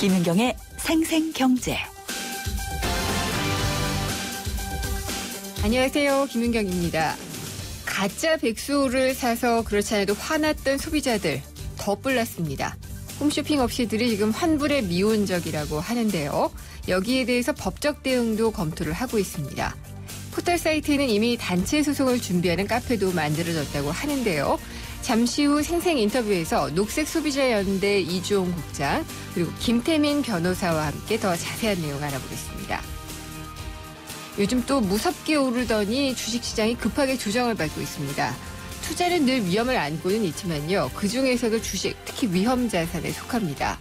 김윤경의 생생경제. 안녕하세요. 김윤경입니다. 가짜 백수를 사서 그렇지 않아도 화났던 소비자들 더 뿔났습니다. 홈쇼핑 업체들이 지금 환불의 미온적이라고 하는데요. 여기에 대해서 법적 대응도 검토를 하고 있습니다. 포털 사이트에는 이미 단체 소송을 준비하는 카페도 만들어졌다고 하는데요. 잠시 후 생생 인터뷰에서 녹색소비자연대 이주홍 국장 그리고 김태민 변호사와 함께 더 자세한 내용 알아보겠습니다. 요즘 또 무섭게 오르더니 주식시장이 급하게 조정을 받고 있습니다. 투자는 늘 위험을 안고는 있지만요. 그중에서도 주식, 특히 위험 자산에 속합니다.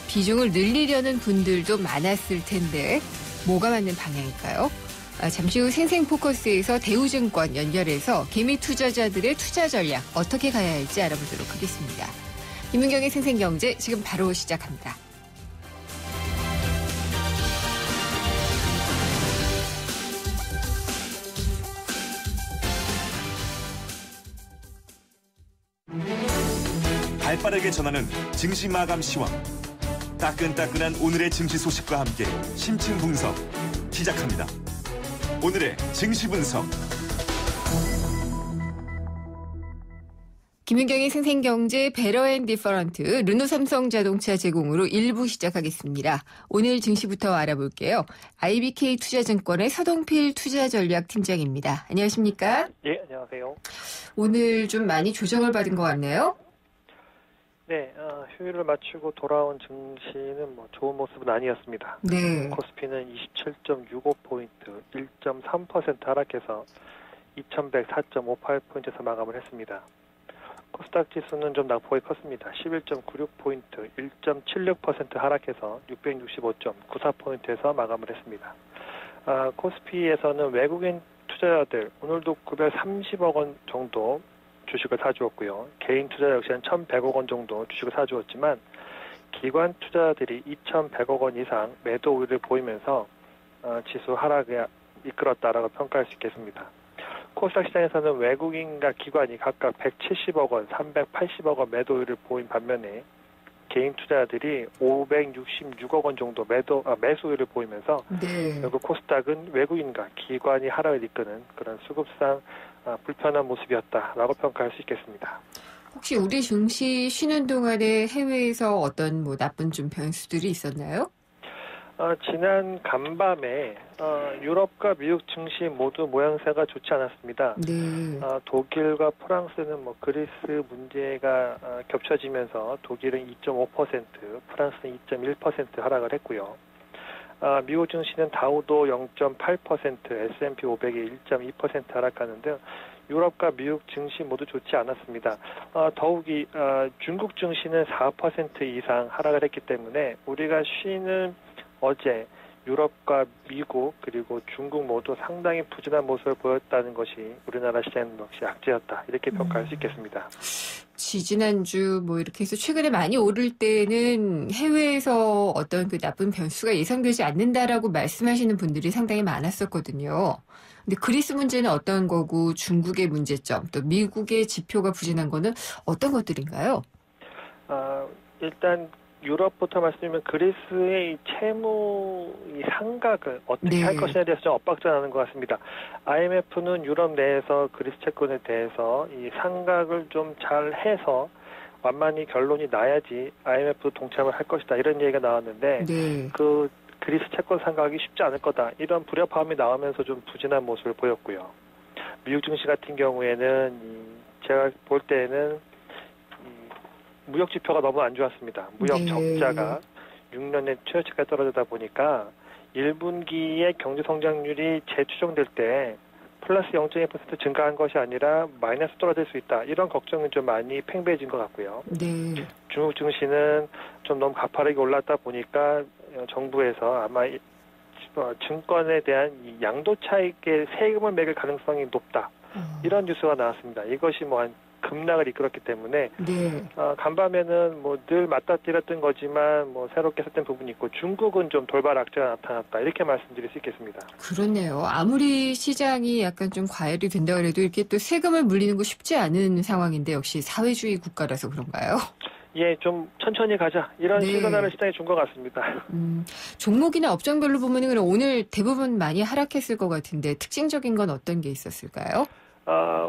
비중을 늘리려는 분들도 많았을 텐데 뭐가 맞는 방향일까요? 잠시 후 생생포커스에서 대우증권 연결해서 개미 투자자들의 투자 전략 어떻게 가야 할지 알아보도록 하겠습니다. 김윤경의 생생경제 지금 바로 시작합니다. 발빠르게 전하는 증시 마감 시황. 따끈따끈한 오늘의 증시 소식과 함께 심층 분석 시작합니다. 오늘의 증시 분석. 김윤경의 생생경제 베러앤디퍼런트 르노삼성자동차 제공으로 1부 시작하겠습니다. 오늘 증시부터 알아볼게요. IBK 투자증권의 서동필 투자전략팀장입니다. 안녕하십니까? 예, 안녕하세요. 오늘 좀 많이 조정을 받은 것 같네요. 네, 휴일을 마치고 돌아온 증시는 좋은 모습은 아니었습니다. 네. 코스피는 27.65포인트, 1.3% 하락해서 2104.58포인트에서 마감을 했습니다. 코스닥 지수는 좀 낙폭이 컸습니다. 11.96포인트, 1.76% 하락해서 665.94포인트에서 마감을 했습니다. 코스피에서는 외국인 투자자들 오늘도 930억 원 정도 주식을 사주었고요. 개인 투자 역시는 1,100억 원 정도 주식을 사주었지만 기관 투자자들이 2,100억 원 이상 매도 우위를 보이면서 지수 하락에 이끌었다라고 평가할 수 있겠습니다. 코스닥 시장에서는 외국인과 기관이 각각 170억 원, 380억 원 매도 우위를 보인 반면에 개인 투자자들이 566억 원 정도 매수 우위를 보이면서 네. 결국 코스닥은 외국인과 기관이 하락을 이끄는 그런 수급상 불편한 모습이었다라고 평가할 수 있겠습니다. 혹시 우리 증시 쉬는 동안에 해외에서 어떤 나쁜 좀 변수들이 있었나요? 지난 간밤에 유럽과 미국 증시 모두 모양새가 좋지 않았습니다. 네. 독일과 프랑스는 그리스 문제가 겹쳐지면서 독일은 2.5%, 프랑스는 2.1% 하락을 했고요. 미국 증시는 다우도 0.8%, S&P 500이 1.2% 하락하는데 유럽과 미국 증시 모두 좋지 않았습니다. 더욱이 중국 증시는 4% 이상 하락을 했기 때문에 우리가 쉬는 어제 유럽과 미국 그리고 중국 모두 상당히 부진한 모습을 보였다는 것이 우리나라 시장 역시 악재였다 이렇게 평가할 수 있겠습니다. 지난주 이렇게 해서 최근에 많이 오를 때는 해외에서 어떤 그 나쁜 변수가 예상되지 않는다라고 말씀하시는 분들이 상당히 많았었거든요. 근데 그리스 문제는 어떤 거고 중국의 문제점 또 미국의 지표가 부진한 거는 어떤 것들인가요? 일단 유럽부터 말씀드리면 그리스의 채무 상각을 어떻게 할 것이냐에 대해서 좀 엇박자나는 것 같습니다. IMF는 유럽 내에서 그리스 채권에 대해서 이 상각을 좀 잘 해서 완만히 결론이 나야지 IMF 동참을 할 것이다 이런 얘기가 나왔는데 그 그리스 채권 상각이 쉽지 않을 거다 이런 불협화음이 나오면서 좀 부진한 모습을 보였고요. 미국 증시 같은 경우에는 제가 볼 때는 무역 지표가 너무 안 좋았습니다. 무역 적자가 6년의 최저치까지 떨어지다 보니까 1분기의 경제 성장률이 재추정될 때 플러스 0.1% 증가한 것이 아니라 마이너스 떨어질 수 있다. 이런 걱정은 좀 많이 팽배해진 것 같고요. 네. 중국 증시는 좀 너무 가파르게 올랐다 보니까 정부에서 아마 증권에 대한 이 양도 차익의 세금을 매길 가능성이 높다. 이런 뉴스가 나왔습니다. 이것이 한 급락을 이끌었기 때문에 간밤에는 늘 맞닥뜨렸던 거지만 새롭게 섰던 부분이 있고 중국은 좀 돌발 악재가 나타났다 이렇게 말씀드릴 수 있겠습니다. 그렇네요. 아무리 시장이 약간 좀 과열이 된다 그래도 이렇게 또 세금을 물리는 거 쉽지 않은 상황인데 역시 사회주의 국가라서 그런가요? 예, 좀 천천히 가자 이런 네. 시그널을 시장에 준 것 같습니다. 종목이나 업종별로 보면은 그럼 오늘 대부분 많이 하락했을 것 같은데 특징적인 건 어떤 게 있었을까요?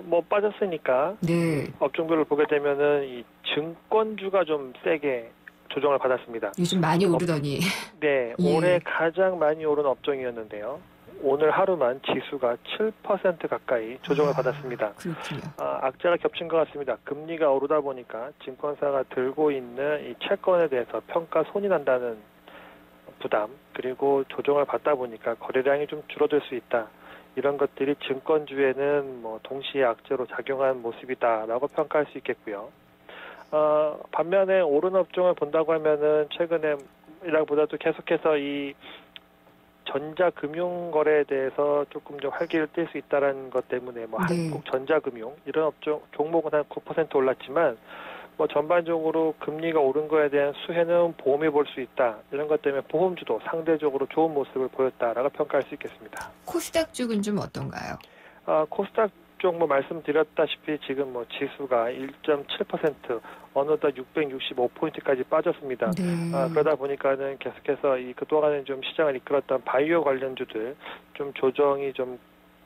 뭐 빠졌으니까 네. 업종별로 보게 되면은 이 증권주가 좀 세게 조정을 받았습니다. 요즘 많이 오르더니. 네, 예. 올해 가장 많이 오른 업종이었는데요. 오늘 하루만 지수가 7% 가까이 조정을 받았습니다. 그렇군요. 악재가 겹친 것 같습니다. 금리가 오르다 보니까 증권사가 들고 있는 이 채권에 대해서 평가 손이 난다는 부담, 그리고 조정을 받다 보니까 거래량이 좀 줄어들 수 있다. 이런 것들이 증권주에는 뭐 동시에 악재로 작용한 모습이다라고 평가할 수 있겠고요. 반면에 오른 업종을 본다고 하면은 최근에 이라보다도 계속해서 이 전자금융 거래에 대해서 조금 좀 활기를 띨 수 있다는 것 때문에 뭐 네. 한국전자금융 이런 업종 종목은 한 9% 올랐지만 뭐 전반적으로 금리가 오른 거에 대한 수혜는 보험이 볼 수 있다. 이런 것 때문에 보험주도 상대적으로 좋은 모습을 보였다라고 평가할 수 있겠습니다. 코스닥 쪽은 좀 어떤가요? 코스닥 쪽 뭐 말씀드렸다시피 지금 뭐 지수가 1.7% 어느덧 665포인트까지 빠졌습니다. 네. 그러다 보니까는 계속해서 이 그동안에 좀 시장을 이끌었던 바이오 관련주들 좀 조정이 좀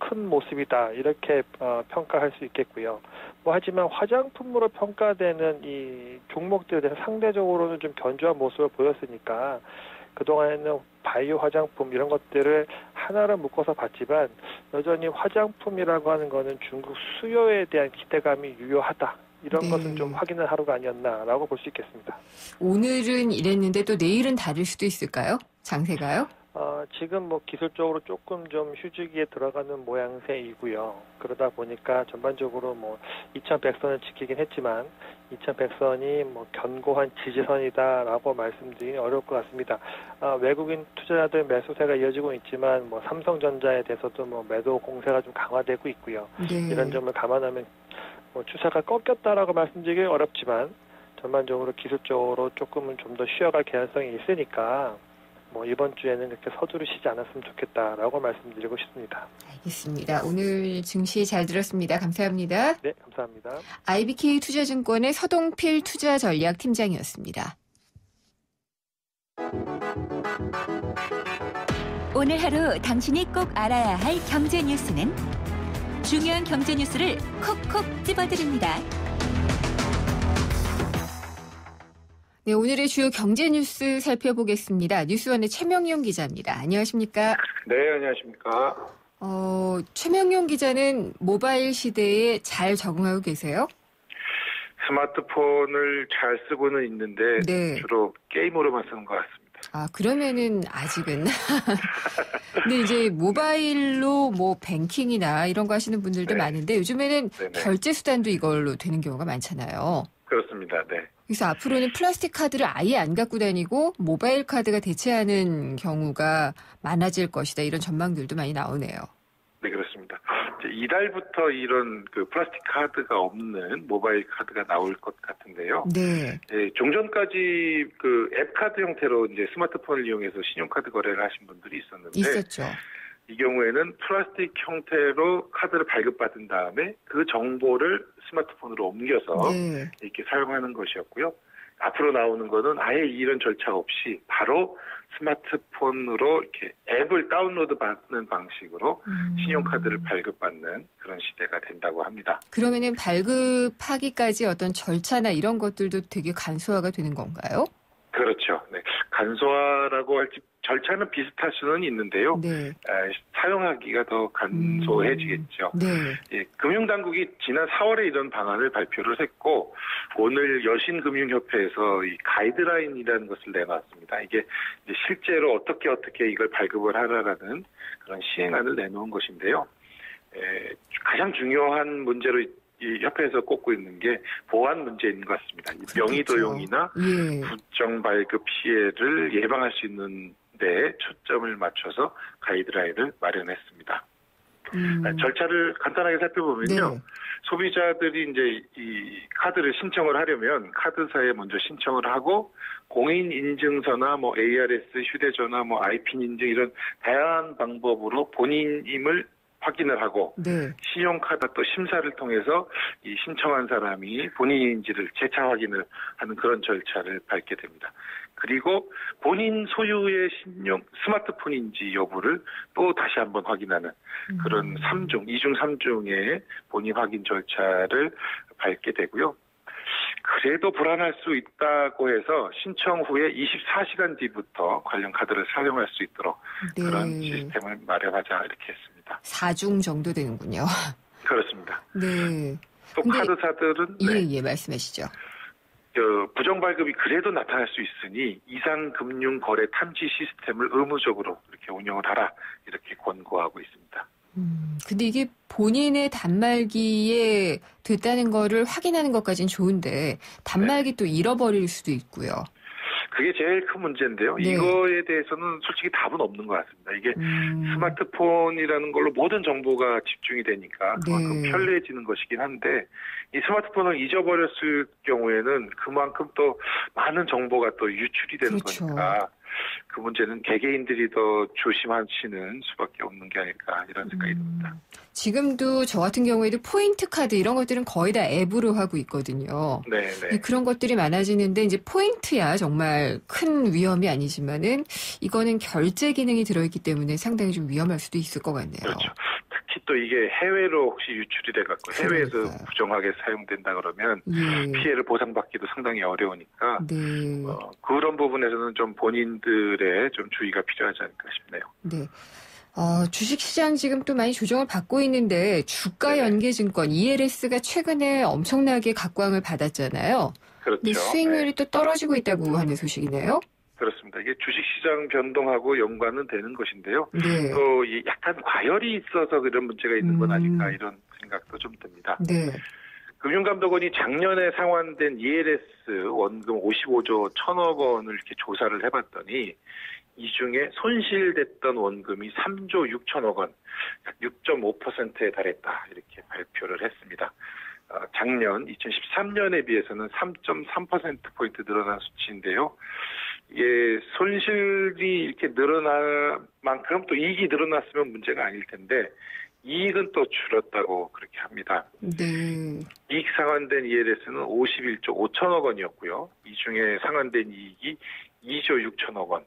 큰 모습이다 이렇게 평가할 수 있겠고요. 뭐 하지만 화장품으로 평가되는 이 종목들에 대해서 상대적으로는 좀 견조한 모습을 보였으니까 그동안에는 바이오 화장품 이런 것들을 하나로 묶어서 봤지만 여전히 화장품이라고 하는 거는 중국 수요에 대한 기대감이 유효하다. 이런 네. 것은 좀 확인할 하루가 아니었나라고 볼 수 있겠습니다. 오늘은 이랬는데 또 내일은 다를 수도 있을까요? 장세가요? 지금 뭐 기술적으로 조금 좀 휴지기에 들어가는 모양새이고요. 그러다 보니까 전반적으로 뭐 2100선을 지키긴 했지만 2100선이 뭐 견고한 지지선이다라고 말씀드리기 어려울 것 같습니다. 외국인 투자자들 매수세가 이어지고 있지만 뭐 삼성전자에 대해서도 뭐 매도 공세가 좀 강화되고 있고요. 네. 이런 점을 감안하면 뭐 추세가 꺾였다라고 말씀드리기 어렵지만 전반적으로 기술적으로 조금은 좀 더 쉬어갈 개연성이 있으니까 뭐 이번 주에는 그렇게 서두르시지 않았으면 좋겠다라고 말씀드리고 싶습니다. 알겠습니다. 오늘 증시 잘 들었습니다. 감사합니다. 네, 감사합니다. IBK 투자증권의 서동필 투자전략팀장이었습니다. 오늘 하루 당신이 꼭 알아야 할 경제 뉴스는 중요한 경제 뉴스를 콕콕 집어드립니다. 네, 오늘의 주요 경제 뉴스 살펴보겠습니다. 뉴스원의 최명용 기자입니다. 안녕하십니까? 네, 안녕하십니까. 최명용 기자는 모바일 시대에 잘 적응하고 계세요? 스마트폰을 잘 쓰고는 있는데 네. 주로 게임으로만 쓰는 것 같습니다. 그러면은 아직은. 근데 이제 모바일로 뭐 뱅킹이나 이런 거 하시는 분들도 네. 많은데 요즘에는 네네. 결제 수단도 이걸로 되는 경우가 많잖아요. 그렇습니다. 네. 그래서 앞으로는 플라스틱 카드를 아예 안 갖고 다니고 모바일 카드가 대체하는 경우가 많아질 것이다. 이런 전망들도 많이 나오네요. 네, 그렇습니다. 이제 이달부터 이런 그 플라스틱 카드가 없는 모바일 카드가 나올 것 같은데요. 네. 예, 종전까지 그 앱 카드 형태로 이제 스마트폰을 이용해서 신용카드 거래를 하신 분들이 있었는데 있었죠. 이 경우에는 플라스틱 형태로 카드를 발급받은 다음에 그 정보를 스마트폰으로 옮겨서 네. 이렇게 사용하는 것이었고요. 앞으로 나오는 거는 아예 이런 절차 없이 바로 스마트폰으로 이렇게 앱을 다운로드 받는 방식으로 신용카드를 발급받는 그런 시대가 된다고 합니다. 그러면은 발급하기까지 어떤 절차나 이런 것들도 되게 간소화가 되는 건가요? 그렇죠. 네. 간소화라고 할지 절차는 비슷할 수는 있는데요. 네. 사용하기가 더 간소해지겠죠. 네. 예, 금융당국이 지난 4월에 이런 방안을 발표를 했고 오늘 여신금융협회에서 이 가이드라인이라는 것을 내놨습니다. 이게 이제 실제로 어떻게 이걸 발급을 하라라는 그런 시행안을 내놓은 것인데요. 가장 중요한 문제로 이 협회에서 꼽고 있는 게 보안 문제인 것 같습니다. 명의도용이나 예. 부정 발급 피해를 예방할 수 있는 데 초점을 맞춰서 가이드라인을 마련했습니다. 절차를 간단하게 살펴보면요. 네. 소비자들이 이제 이 카드를 신청을 하려면 카드사에 먼저 신청을 하고 공인인증서나 뭐 ARS, 휴대전화, 뭐 IP인 인증 이런 다양한 방법으로 본인임을 확인을 하고 네. 신용카드 또 심사를 통해서 이 신청한 사람이 본인인지를 재차 확인을 하는 그런 절차를 밟게 됩니다. 그리고 본인 소유의 스마트폰인지 여부를 또 다시 한번 확인하는 그런 2중 3중의 본인 확인 절차를 밟게 되고요. 그래도 불안할 수 있다고 해서 신청 후에 24시간 뒤부터 관련 카드를 사용할 수 있도록 네. 그런 시스템을 마련하자 이렇게 했습니다. 4중 정도 되는군요. 그렇습니다. 네. 또 근데 카드사들은 예, 말씀하시죠. 부정발급이 그래도 나타날 수 있으니 이상금융거래 탐지 시스템을 의무적으로 이렇게 운영을 하라 이렇게 권고하고 있습니다. 근데 이게 본인의 단말기에 됐다는 거를 확인하는 것까지는 좋은데 단말기 또 잃어버릴 수도 있고요. 그게 제일 큰 문제인데요. 네. 이거에 대해서는 솔직히 답은 없는 것 같습니다. 이게 스마트폰이라는 걸로 모든 정보가 집중이 되니까 그만큼 네. 편리해지는 것이긴 한데 이 스마트폰을 잊어버렸을 경우에는 그만큼 또 많은 정보가 또 유출이 되는 그렇죠. 거니까 그 문제는 개개인들이 더 조심하시는 수밖에 없는 게 아닐까 이런 생각이 듭니다. 지금도 저 같은 경우에도 포인트 카드 이런 것들은 거의 다 앱으로 하고 있거든요. 네. 그런 것들이 많아지는데 이제 포인트야 정말 큰 위험이 아니지만은 이거는 결제 기능이 들어있기 때문에 상당히 좀 위험할 수도 있을 것 같네요. 그렇죠. 특히 또 이게 해외로 혹시 유출이 돼갖고 해외에서 그러니까요. 부정하게 사용된다 그러면 예. 피해를 보상받기도 상당히 어려우니까 네. 그런 부분에서는 좀 본인들의 좀 주의가 필요하지 않을까 싶네요. 네. 주식시장 지금 또 많이 조정을 받고 있는데 주가연계증권 ELS가 최근에 엄청나게 각광을 받았잖아요. 그렇죠. 근데 수익률이 네. 또 떨어지고 있다고 하는 소식이네요. 그렇습니다. 이게 주식시장 변동하고 연관은 되는 것인데요. 네. 또 약간 과열이 있어서 그런 문제가 있는 건 아닐까 이런 생각도 좀 듭니다. 네. 금융감독원이 작년에 상환된 ELS 원금 55조 1천억 원을 이렇게 조사를 해봤더니 이 중에 손실됐던 원금이 3조 6천억 원, 약 6.5%에 달했다 이렇게 발표를 했습니다. 작년 2013년에 비해서는 3.3%포인트 늘어난 수치인데요. 이게 손실이 이렇게 늘어날 만큼 또 이익이 늘어났으면 문제가 아닐 텐데 이익은 또 줄었다고 그렇게 합니다. 네. 이익 상환된 ELS는 51조 5천억 원이었고요. 이 중에 상환된 이익이 2조 6천억 원.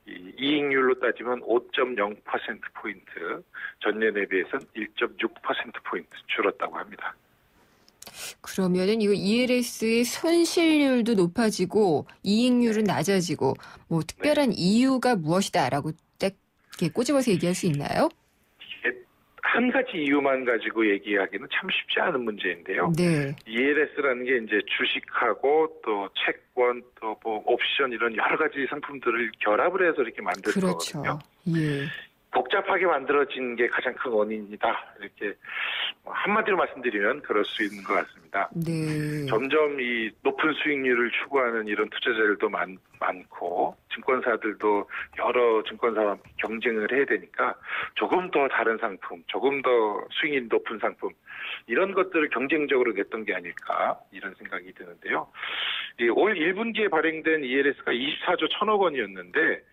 이익률로 따지면 5.0%포인트, 전년에 비해서는 1.6%포인트 줄었다고 합니다. 그러면은 이거 ELS의 손실률도 높아지고 이익률은 낮아지고 뭐 특별한 이유가 무엇이다라고 딱 이렇게 꼬집어서 얘기할 수 있나요? 한 가지 이유만 가지고 얘기하기는 참 쉽지 않은 문제인데요. 네. ELS라는 게 이제 주식하고 또 채권 또 뭐 옵션 이런 여러 가지 상품들을 결합을 해서 이렇게 만든 그렇죠. 거거든요. 예. 복잡하게 만들어진 게 가장 큰 원인이다. 이렇게 한마디로 말씀드리면 그럴 수 있는 것 같습니다. 네. 점점 이 높은 수익률을 추구하는 이런 투자자들도 많고 증권사들도 여러 증권사와 경쟁을 해야 되니까 조금 더 다른 상품, 조금 더 수익률이 높은 상품 이런 것들을 경쟁적으로 냈던 게 아닐까 이런 생각이 드는데요. 올 1분기에 발행된 ELS가 24조 1천억 원이었는데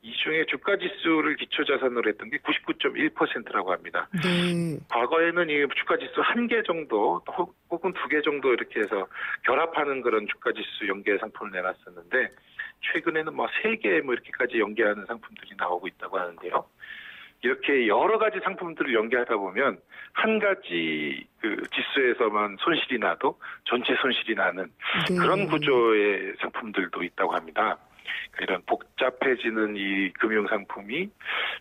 이 중에 주가지수를 기초자산으로 했던 게 99.1%라고 합니다. 네. 과거에는 이 주가지수 1개 정도 혹은 2개 정도 이렇게 해서 결합하는 그런 주가지수 연계 상품을 내놨었는데 최근에는 뭐 3개 뭐 이렇게까지 연계하는 상품들이 나오고 있다고 하는데요. 이렇게 여러 가지 상품들을 연계하다 보면 한 가지 그 지수에서만 손실이 나도 전체 손실이 나는 네. 그런 구조의 상품들도 있다고 합니다. 이런 복잡해지는 이 금융상품이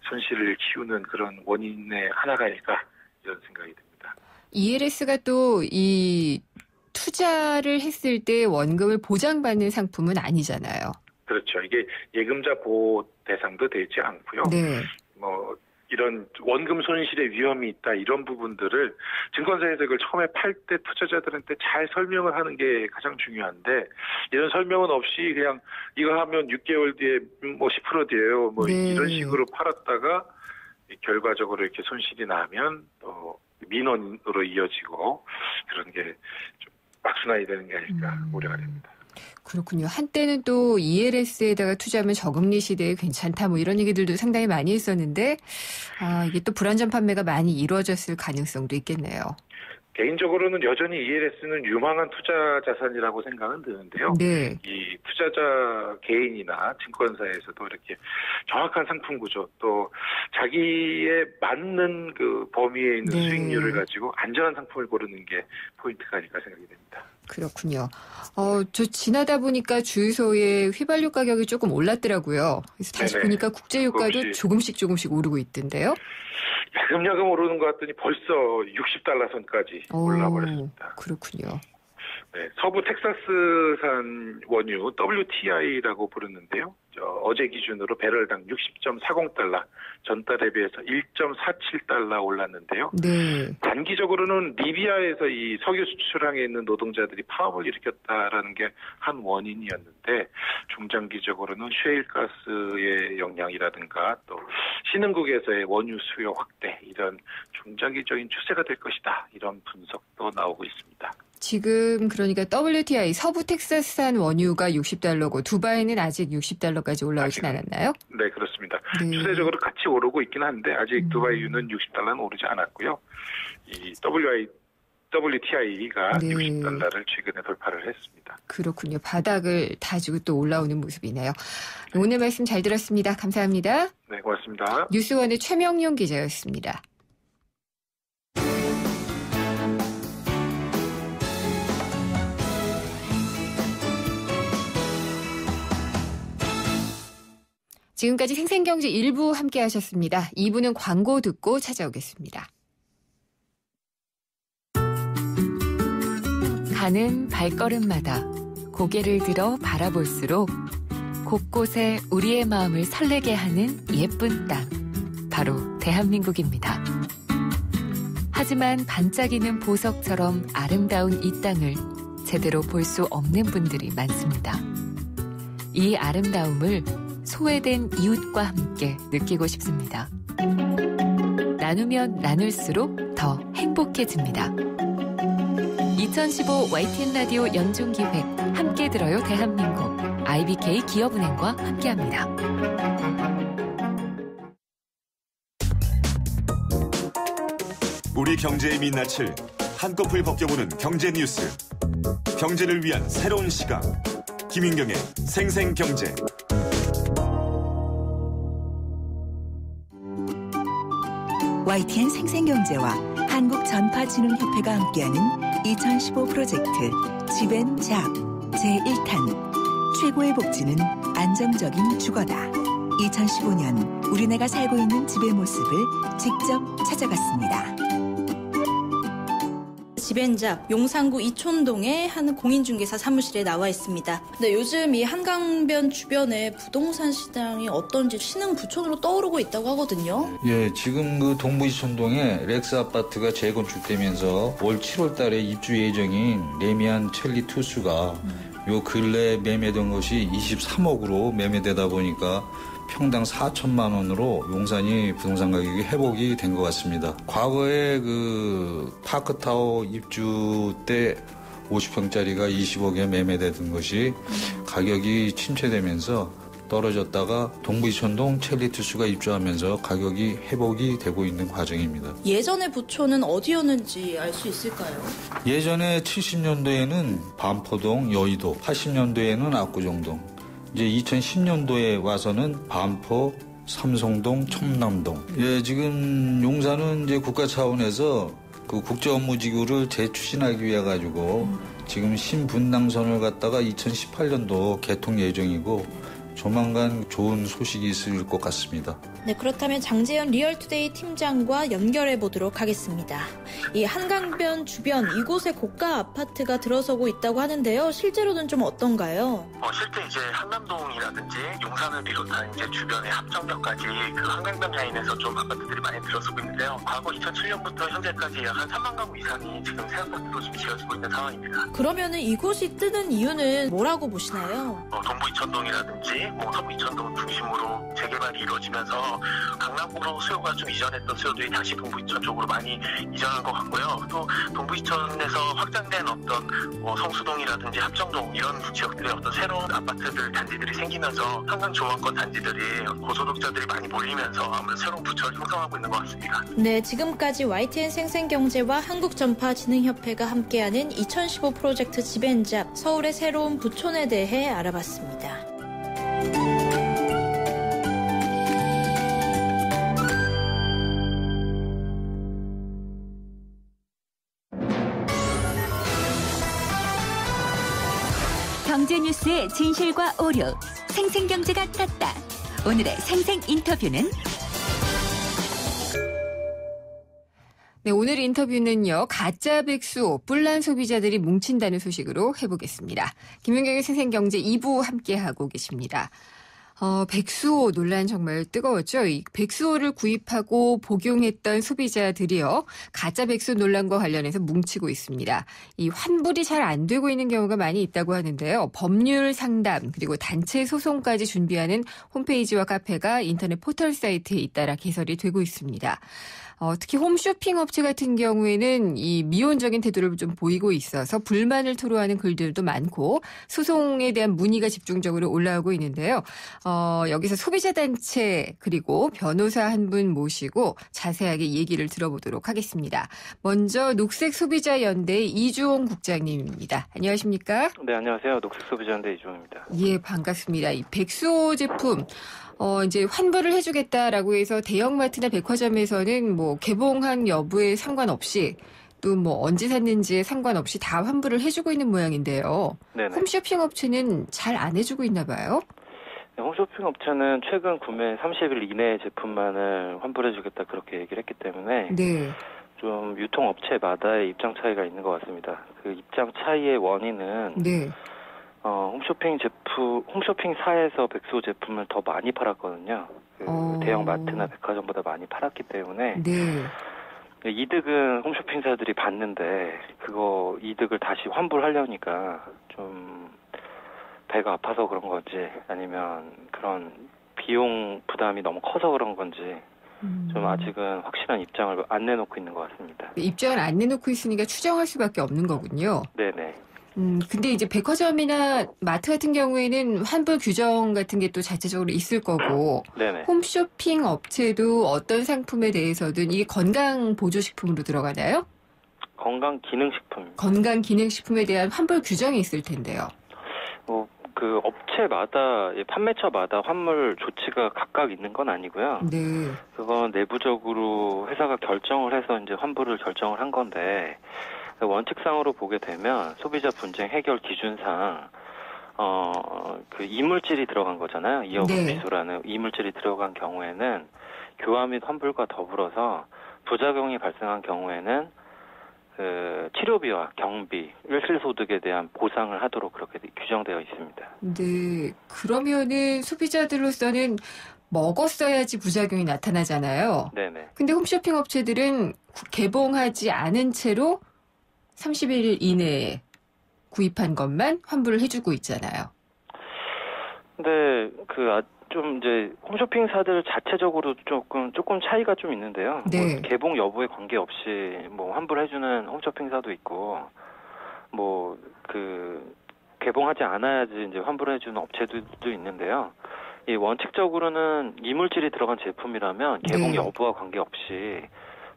손실을 키우는 그런 원인의 하나가 아닐까 이런 생각이 듭니다. ELS가 또 이 투자를 했을 때 원금을 보장받는 상품은 아니잖아요. 그렇죠. 이게 예금자 보호 대상도 되지 않고요. 네. 뭐 이런 원금 손실의 위험이 있다 이런 부분들을 증권사에서 이걸 처음에 팔 때 투자자들한테 잘 설명을 하는 게 가장 중요한데 이런 설명은 없이 그냥 이거 하면 6개월 뒤에 뭐 10% 뒤에요 뭐 네. 이런 식으로 팔았다가 결과적으로 이렇게 손실이 나면 또 민원으로 이어지고 그런 게 좀 악순환이 되는 게 아닐까 우려가 됩니다. 그렇군요. 한때는 또 ELS에다가 투자하면 저금리 시대에 괜찮다 뭐 이런 얘기들도 상당히 많이 있었는데 이게 또 불안전 판매가 많이 이루어졌을 가능성도 있겠네요. 개인적으로는 여전히 ELS는 유망한 투자 자산이라고 생각은 드는데요. 네. 이 투자자 개인이나 증권사에서도 이렇게 정확한 상품 구조 또 자기에 맞는 그 범위에 있는 네. 수익률을 가지고 안전한 상품을 고르는 게 포인트가 아닐까 생각이 됩니다. 그렇군요. 저 지나다 보니까 주유소의 휘발유 가격이 조금 올랐더라고요. 그래서 다시 네네. 보니까 국제유가도 조금씩 오르고 있던데요. 야금야금 오르는 것 같더니 벌써 $60 선까지 올라버렸습니다. 그렇군요. 네, 서부 텍사스산 원유 WTI라고 부르는데요. 어제 기준으로 배럴당 $60.40, 전달에 비해서 $1.47 올랐는데요. 네. 단기적으로는 리비아에서 이 석유 수출항에 있는 노동자들이 파업을 일으켰다라는 게 한 원인이었는데 중장기적으로는 셰일가스의 영향이라든가 또 신흥국에서의 원유 수요 확대 이런 중장기적인 추세가 될 것이다. 이런 분석도 나오고 있습니다. 지금 그러니까 WTI 서부 텍사스산 원유가 $60고 두바이는 아직 $60까지 올라오진 않았나요? 네, 그렇습니다. 네. 추세적으로 같이 오르고 있긴 한데 아직 두바이유는 $60는 오르지 않았고요. 이 WTI가 네. $60를 최근에 돌파를 했습니다. 그렇군요. 바닥을 다지고 또 올라오는 모습이네요. 오늘 말씀 잘 들었습니다. 감사합니다. 네, 고맙습니다. 뉴스원의 최명용 기자였습니다. 지금까지 생생경제 1부 함께 하셨습니다. 2부는 광고 듣고 찾아오겠습니다. 가는 발걸음마다 고개를 들어 바라볼수록 곳곳에 우리의 마음을 설레게 하는 예쁜 땅, 바로 대한민국입니다. 하지만 반짝이는 보석처럼 아름다운 이 땅을 제대로 볼 수 없는 분들이 많습니다. 이 아름다움을 소외된 이웃과 함께 느끼고 싶습니다. 나누면 나눌수록 더 행복해집니다. 2015 YTN 라디오 연중기획 함께 들어요 대한민국 IBK 기업은행과 함께합니다. 우리 경제의 민낯을 한꺼풀 벗겨보는 경제 뉴스. 경제를 위한 새로운 시각. 김윤경의 생생경제. YTN 생생경제와 한국전파진흥협회가 함께하는 2015 프로젝트 집앤잡 제1탄 최고의 복지는 안정적인 주거다. 2015년 우리네가 살고 있는 집의 모습을 직접 찾아갔습니다. 집앤잡 용산구 이촌동의 한 공인중개사 사무실에 나와 있습니다. 근데 요즘 이 한강변 주변에 부동산 시장이 어떤지 신흥부촌으로 떠오르고 있다고 하거든요. 예, 지금 그 동부 이촌동에 렉스 아파트가 재건축되면서 올 7월 달에 입주 예정인 레미안 첼리 투스가 요 근래 매매된 것이 23억으로 매매되다 보니까 평당 4천만 원으로 용산이 부동산 가격이 회복이 된 것 같습니다. 과거에 그 파크타워 입주 때 50평짜리가 20억에 매매되던 것이 가격이 침체되면서 떨어졌다가 동부이촌동 첼리투스가 입주하면서 가격이 회복이 되고 있는 과정입니다. 예전의 부촌은 어디였는지 알 수 있을까요? 예전에 70년도에는 반포동, 여의도, 80년도에는 압구정동, 이제 2010년도에 와서는 반포, 삼성동, 첨남동. 예, 지금 용산은 이제 국가 차원에서 그 국제 업무지구를 재추진하기 위해 가지고 지금 신분당선을 갖다가 2018년도 개통 예정이고 조만간 좋은 소식이 있을 것 같습니다. 네, 그렇다면 장재현 리얼투데이 팀장과 연결해 보도록 하겠습니다. 이 한강변 주변 이곳에 고가 아파트가 들어서고 있다고 하는데요. 실제로는 좀 어떤가요? 실제 이제 한남동이라든지 용산을 비롯한 이제 주변의 합정역까지 그 한강변 라인에서 좀 아파트들이 많이 들어서고 있는데요. 과거 2007년부터 현재까지 약 한 3만 가구 이상이 지금 새 아파트로 좀 지어지고 있는 상황입니다. 그러면은 이곳이 뜨는 이유는 뭐라고 보시나요? 동부 이촌동이라든지 서부 이촌동 중심으로 재개발이 이루어지면서 있어서 강남구로 수요가 좀 이전했던 수요들이 다시 동부이천 쪽으로 많이 이전한 것 같고요. 또 동부이천에서 확장된 어떤 성수동이라든지 합정동 이런 지역들의 어떤 새로운 아파트들 단지들이 생기면서 한강 조망권 단지들이 고소득자들이 많이 몰리면서 아무래도 새로운 부처를 형성하고 있는 것 같습니다. 네, 지금까지 YTN 생생경제와 한국전파진흥협회가 함께하는 2015 프로젝트 지벤잡 서울의 새로운 부촌에 대해 알아봤습니다. 경제 뉴스의 진실과 오류, 생생경제가 땄다. 오늘의 생생 인터뷰는 네, 오늘 인터뷰는요. 가짜 백수, 뿔난 소비자들이 뭉친다는 소식으로 해보겠습니다. 김윤경의 생생경제 2부 함께하고 계십니다. 백수호 논란 정말 뜨거웠죠. 이 백수호를 구입하고 복용했던 소비자들이요. 가짜 백수 논란과 관련해서 뭉치고 있습니다. 이 환불이 잘 안 되고 있는 경우가 많이 있다고 하는데요. 법률 상담 그리고 단체 소송까지 준비하는 홈페이지와 카페가 인터넷 포털 사이트에 잇따라 개설이 되고 있습니다. 특히 홈쇼핑 업체 같은 경우에는 이 미온적인 태도를 좀 보이고 있어서 불만을 토로하는 글들도 많고 소송에 대한 문의가 집중적으로 올라오고 있는데요. 여기서 소비자단체 그리고 변호사 한 분 모시고 자세하게 얘기를 들어보도록 하겠습니다. 먼저 녹색소비자연대의 이주홍 국장님입니다. 안녕하십니까? 네, 안녕하세요. 녹색소비자연대 이주홍입니다. 예, 반갑습니다. 이 백수호 제품 이제 환불을 해주겠다라고 해서 대형마트나 백화점에서는 뭐 개봉한 여부에 상관없이 또 뭐 언제 샀는지에 상관없이 다 환불을 해주고 있는 모양인데요. 네네. 홈쇼핑 업체는 잘 안 해주고 있나 봐요? 네, 홈쇼핑 업체는 최근 구매 30일 이내의 제품만을 환불해주겠다 그렇게 얘기를 했기 때문에 네. 좀 유통업체마다의 입장 차이가 있는 것 같습니다. 그 입장 차이의 원인은 네. 홈쇼핑사에서 백수호 제품을 더 많이 팔았거든요. 대형 마트나 백화점보다 많이 팔았기 때문에 네. 이득은 홈쇼핑사들이 받는데 그거 이득을 다시 환불하려니까 좀 배가 아파서 그런 건지 아니면 그런 비용 부담이 너무 커서 그런 건지 좀 아직은 확실한 입장을 안 내놓고 있는 것 같습니다. 입장을 안 내놓고 있으니까 추정할 수밖에 없는 거군요. 네네. 근데 이제 백화점이나 마트 같은 경우에는 환불 규정 같은 게 또 자체적으로 있을 거고, 네네. 홈쇼핑 업체도 어떤 상품에 대해서든 이게 건강 보조식품으로 들어가나요? 건강기능식품. 건강기능식품에 대한 환불 규정이 있을 텐데요. 그 업체마다 판매처마다 환불 조치가 각각 있는 건 아니고요. 네. 그건 내부적으로 회사가 결정을 해서 이제 환불을 결정을 한 건데. 원칙상으로 보게 되면 소비자 분쟁 해결 기준상 그 이물질이 들어간 거잖아요. 이어금비수라는 이물질이 들어간 경우에는 교환 및 환불과 더불어서 부작용이 발생한 경우에는 그 치료비와 경비, 일실소득에 대한 보상을 하도록 그렇게 규정되어 있습니다. 네, 그러면은 소비자들로서는 먹었어야지 부작용이 나타나잖아요. 네네. 근데 홈쇼핑 업체들은 개봉하지 않은 채로 30일 이내에 구입한 것만 환불을 해주고 있잖아요. 네, 좀 이제 홈쇼핑사들 자체적으로 조금 차이가 좀 있는데요. 네. 뭐 개봉 여부에 관계없이 뭐 환불해주는 홈쇼핑사도 있고, 뭐 개봉하지 않아야지 이제 환불해주는 업체들도 있는데요. 이 원칙적으로는 이물질이 들어간 제품이라면 개봉 네. 여부와 관계없이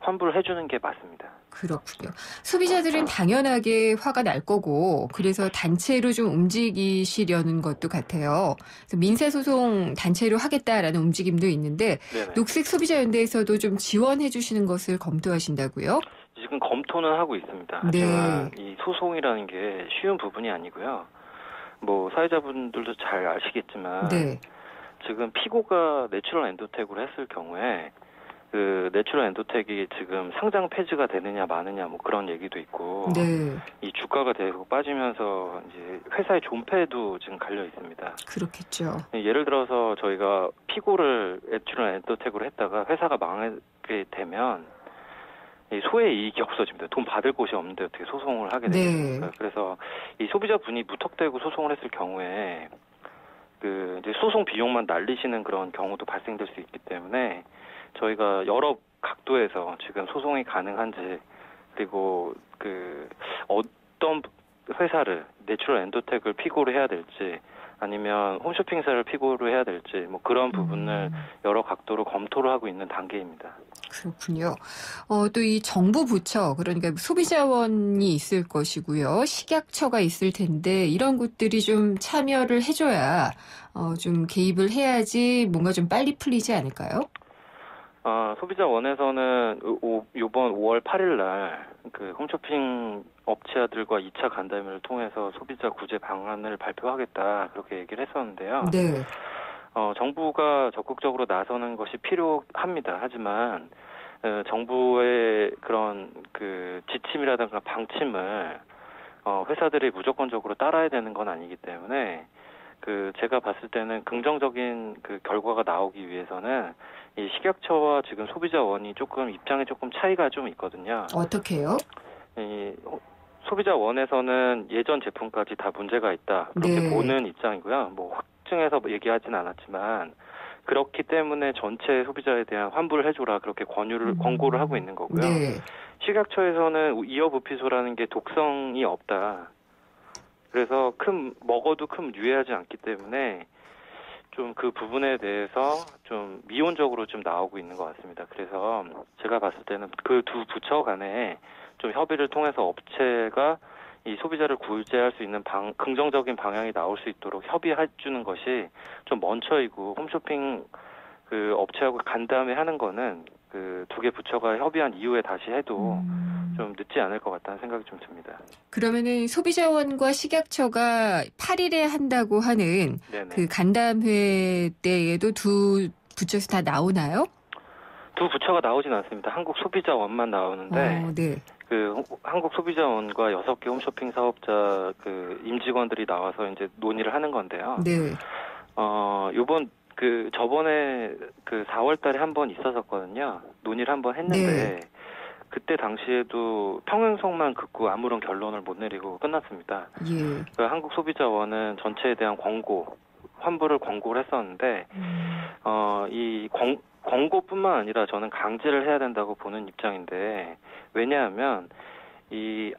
환불을 해주는 게 맞습니다. 그렇군요. 소비자들은 당연하게 화가 날 거고 그래서 단체로 좀 움직이시려는 것도 같아요. 그래서 민사소송 단체로 하겠다라는 움직임도 있는데 네네. 녹색소비자연대에서도 좀 지원해 주시는 것을 검토하신다고요? 지금 검토는 하고 있습니다. 네. 하지만 이 소송이라는 게 쉬운 부분이 아니고요. 뭐 사회자분들도 잘 아시겠지만 네. 지금 피고가 내추럴 엔도텍으로 했을 경우에 그 내추럴 엔도텍이 지금 상장 폐지가 되느냐 마느냐 뭐 그런 얘기도 있고 네. 이 주가가 계속 빠지면서 이제 회사의 존폐도 지금 갈려 있습니다. 그렇겠죠. 예를 들어서 저희가 피고를 내추럴 엔도텍으로 했다가 회사가 망하게 되면 소의 이익이 없어집니다. 돈 받을 곳이 없는데 어떻게 소송을 하게 됩니까? 네. 그래서 이 소비자분이 무턱대고 소송을 했을 경우에 이제 소송 비용만 날리시는 그런 경우도 발생될 수 있기 때문에 저희가 여러 각도에서 지금 소송이 가능한지, 그리고 어떤 회사를 내추럴 엔도텍을 피고로 해야 될지, 아니면 홈쇼핑사를 피고로 해야 될지, 뭐 그런 부분을 여러 각도로 검토를 하고 있는 단계입니다. 그렇군요. 또 이 정부 부처, 그러니까 소비자원이 있을 것이고요. 식약처가 있을 텐데 이런 곳들이 좀 참여를 해줘야 좀 개입을 해야지 뭔가 좀 빨리 풀리지 않을까요? 소비자원에서는 이번 5월 8일 날 그 홈쇼핑 업체들과 2차 간담회를 통해서 소비자 구제 방안을 발표하겠다, 그렇게 얘기를 했었는데요. 네. 정부가 적극적으로 나서는 것이 필요합니다. 하지만 정부의 그런 그 지침이라든가 방침을 회사들이 무조건적으로 따라야 되는 건 아니기 때문에 제가 봤을 때는 긍정적인 그 결과가 나오기 위해서는 이 식약처와 지금 소비자원이 입장에 조금 차이가 좀 있거든요. 어떻게요? 이 소비자원에서는 예전 제품까지 다 문제가 있다, 그렇게 네. 보는 입장이고요. 뭐 확증해서 얘기하진 않았지만 그렇기 때문에 전체 소비자에 대한 환불을 해줘라, 그렇게 권고를 하고 있는 거고요. 네. 식약처에서는 이어부피소라는 게 독성이 없다, 그래서 먹어도 큰 유해하지 않기 때문에 좀 그 부분에 대해서 좀 미온적으로 좀 나오고 있는 것 같습니다. 그래서 제가 봤을 때는 그 두 부처 간에 좀 협의를 통해서 업체가 이 소비자를 구제할 수 있는 긍정적인 방향이 나올 수 있도록 협의해 주는 것이 좀 먼저이고, 홈쇼핑 그 업체하고 간담회 하는 거는 그 두 개 부처가 협의한 이후에 다시 해도 좀 늦지 않을 것 같다는 생각이 좀 듭니다. 그러면은 소비자원과 식약처가 8일에 한다고 하는 네네. 그 간담회 때에도 두 부처에서 다 나오나요? 두 부처가 나오진 않습니다. 한국소비자원만 나오는데 네. 그 한국소비자원과 6개 홈쇼핑 사업자 그 임직원들이 나와서 이제 논의를 하는 건데요. 네. 요번 저번에 4월 달에 한 번 있었었거든요. 논의를 한 번 했는데, 네. 그때 당시에도 평행성만 긋고 아무런 결론을 못 내리고 끝났습니다. 예. 한국소비자원은 전체에 대한 환불을 권고를 했었는데, 이 권고뿐만 아니라 저는 강제를 해야 된다고 보는 입장인데, 왜냐하면,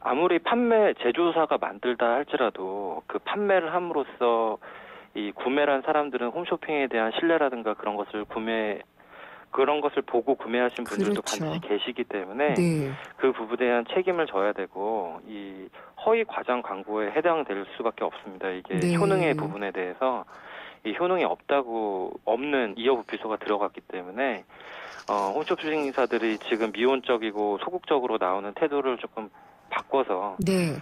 아무리 제조사가 만들다 할지라도 그 판매를 함으로써 이 구매를 한 사람들은 홈쇼핑에 대한 신뢰라든가 그런 것을 보고 구매하신 분들도 그렇죠. 반드시 계시기 때문에 네. 그 부분에 대한 책임을 져야 되고, 이 허위 과장 광고에 해당될 수밖에 없습니다. 이게 네. 효능의 부분에 대해서 이 효능이 없는 이어부피소가 들어갔기 때문에 홈쇼핑사들이 지금 미온적이고 소극적으로 나오는 태도를 조금 바꿔서 네.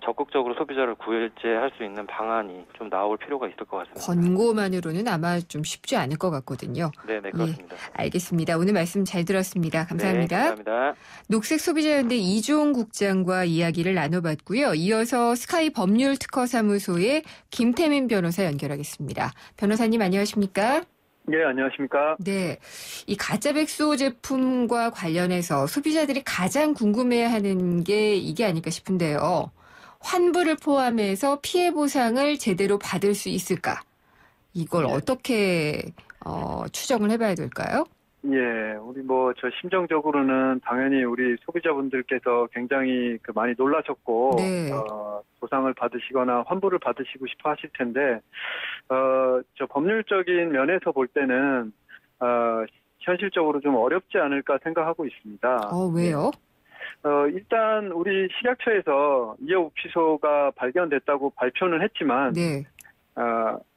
적극적으로 소비자를 구제할 수 있는 방안이 좀 나올 필요가 있을 것 같습니다. 권고만으로는 아마 좀 쉽지 않을 것 같거든요. 네, 그렇습니다. 예, 알겠습니다. 오늘 말씀 잘 들었습니다. 감사합니다. 네, 감사합니다. 녹색소비자연대 이종 국장과 이야기를 나눠봤고요. 이어서 스카이 법률특허사무소의 김태민 변호사 연결하겠습니다. 변호사님 안녕하십니까? 네, 안녕하십니까? 네, 이 가짜 백수 제품과 관련해서 소비자들이 가장 궁금해하는 게 이게 아닐까 싶은데요. 환불을 포함해서 피해 보상을 제대로 받을 수 있을까? 이걸 어떻게 추정을 해봐야 될까요? 예, 우리 심정적으로는 당연히 우리 소비자분들께서 굉장히 많이 놀라셨고, 네. 보상을 받으시거나 환불을 받으시고 싶어 하실 텐데, 법률적인 면에서 볼 때는, 현실적으로 좀 어렵지 않을까 생각하고 있습니다. 왜요? 일단 우리 식약처에서 이어부피소가 발견됐다고 발표는 했지만, 네.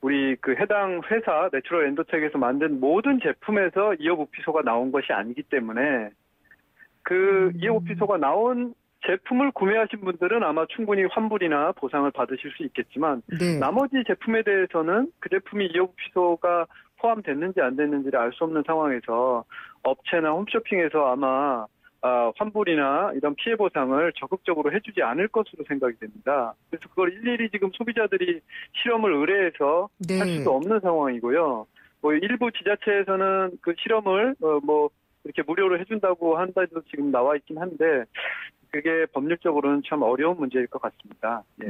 우리 해당 회사 내추럴 엔도텍에서 만든 모든 제품에서 이어부피소가 나온 것이 아니기 때문에 이어부피소가 나온 제품을 구매하신 분들은 아마 충분히 환불이나 보상을 받으실 수 있겠지만, 네. 나머지 제품에 대해서는 그 제품이 이어부피소가 포함됐는지 안 됐는지를 알 수 없는 상황에서 업체나 홈쇼핑에서 아마 환불이나 이런 피해 보상을 적극적으로 해주지 않을 것으로 생각이 됩니다. 그래서 그걸 일일이 지금 소비자들이 실험을 의뢰해서 네. 할 수도 없는 상황이고요. 일부 지자체에서는 그 실험을 이렇게 무료로 해준다고 한다도 지금 나와 있긴 한데, 그게 법률적으로는 참 어려운 문제일 것 같습니다. 예.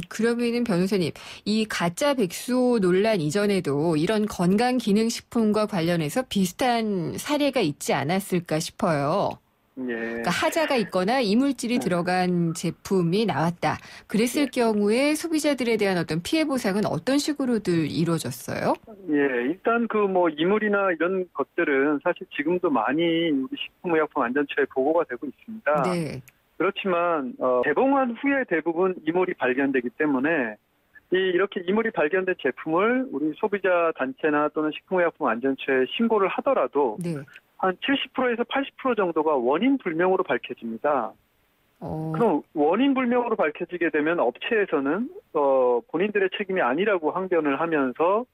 그러면은 변호사님, 이 가짜 백수 논란 이전에도 이런 건강기능식품과 관련해서 비슷한 사례가 있지 않았을까 싶어요. 예. 그러니까 하자가 있거나 이물질이 들어간 제품이 나왔다. 그랬을 경우에 소비자들에 대한 어떤 피해 보상은 어떤 식으로들 이루어졌어요? 예, 일단 이물이나 이런 것들은 사실 지금도 많이 우리 식품의약품안전처에 보고가 되고 있습니다. 네. 그렇지만 개봉한 후에 대부분 이물이 발견되기 때문에 이렇게 이물이 발견된 제품을 우리 소비자 단체나 또는 식품의약품안전처에 신고를 하더라도 네. 한 70%에서 80% 정도가 원인 불명으로 밝혀집니다. 그럼 원인 불명으로 밝혀지게 되면 업체에서는 본인들의 책임이 아니라고 항변을 하면서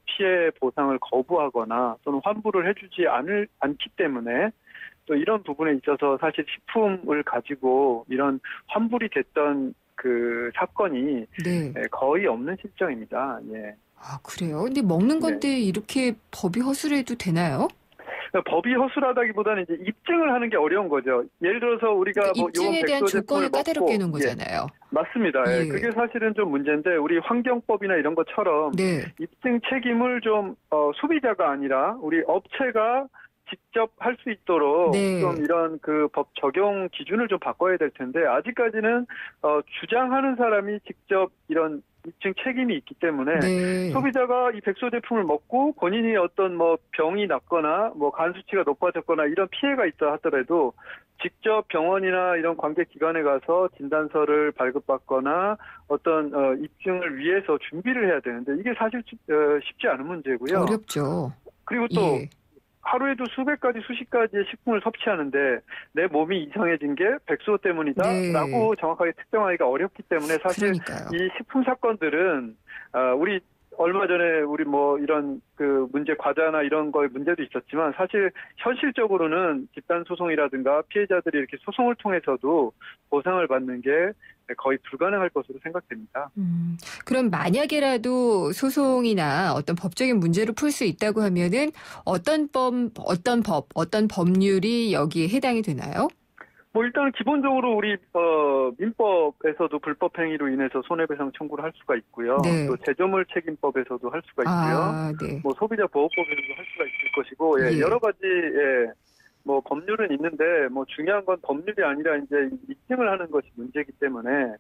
피해 보상을 거부하거나 또는 환불을 해주지 않기 때문에 또 이런 부분에 있어서 사실 식품을 가지고 이런 환불이 됐던 그 사건이 네. 거의 없는 실정입니다. 예. 아, 그래요? 근데 먹는 건데 네. 이렇게 법이 허술해도 되나요? 법이 허술하다기보다는 이제 입증을 하는 게 어려운 거죠. 예를 들어서 우리가 입증에 대한 조건을 까다롭게 해놓은 거잖아요. 맞습니다. 예. 그게 사실은 좀 문제인데 우리 환경법이나 이런 것처럼 네. 입증 책임을 좀 소비자가 아니라 우리 업체가 직접 할 수 있도록 네. 좀 이런 그 법 적용 기준을 좀 바꿔야 될 텐데 아직까지는 주장하는 사람이 직접 이런 입증 책임이 있기 때문에 네. 소비자가 이 백소 제품을 먹고 본인이 어떤 병이 났거나 간 수치가 높아졌거나 이런 피해가 있다 하더라도 직접 병원이나 이런 관계 기관에 가서 진단서를 발급받거나 어떤 입증을 위해서 준비를 해야 되는데 이게 사실 쉽지 않은 문제고요. 어렵죠. 그리고 또 예. 하루에도 수백 가지, 수십 가지의 식품을 섭취하는데 내 몸이 이상해진 게 백수 때문이다라고 정확하게 특정하기가 어렵기 때문에 사실 그러니까요. 이 식품 사건들은 우리 얼마 전에 우리 이런 그 문제 과자나 이런 거에 문제도 있었지만 사실 현실적으로는 집단 소송이라든가 피해자들이 이렇게 소송을 통해서도 보상을 받는 게 거의 불가능할 것으로 생각됩니다. 그럼 만약에라도 소송이나 어떤 법적인 문제를 풀 수 있다고 하면은 어떤 법률이 여기에 해당이 되나요? 일단 기본적으로 우리 민법에서도 불법 행위로 인해서 손해배상 청구를 할 수가 있고요. 네. 또 제조물 책임법에서도 할 수가 있고요. 네. 소비자 보호법에서도 할 수가 있을 것이고 예. 여러 가지 법률은 있는데 중요한 건 법률이 아니라 이제 입증을 하는 것이 문제이기 때문에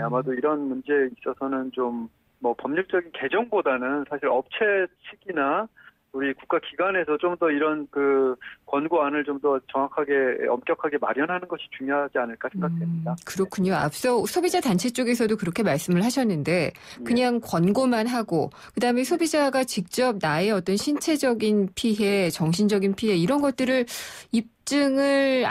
아마도 이런 문제에 있어서는 좀 법률적인 개정보다는 사실 업체 측이나 우리 국가기관에서 좀 더 이런 그 권고안을 좀 더 정확하게 엄격하게 마련하는 것이 중요하지 않을까 생각됩니다. 그렇군요. 앞서 소비자 단체 쪽에서도 그렇게 말씀을 하셨는데 그냥 권고만 하고 그다음에 소비자가 직접 나의 어떤 신체적인 피해, 정신적인 피해 이런 것들을 입증을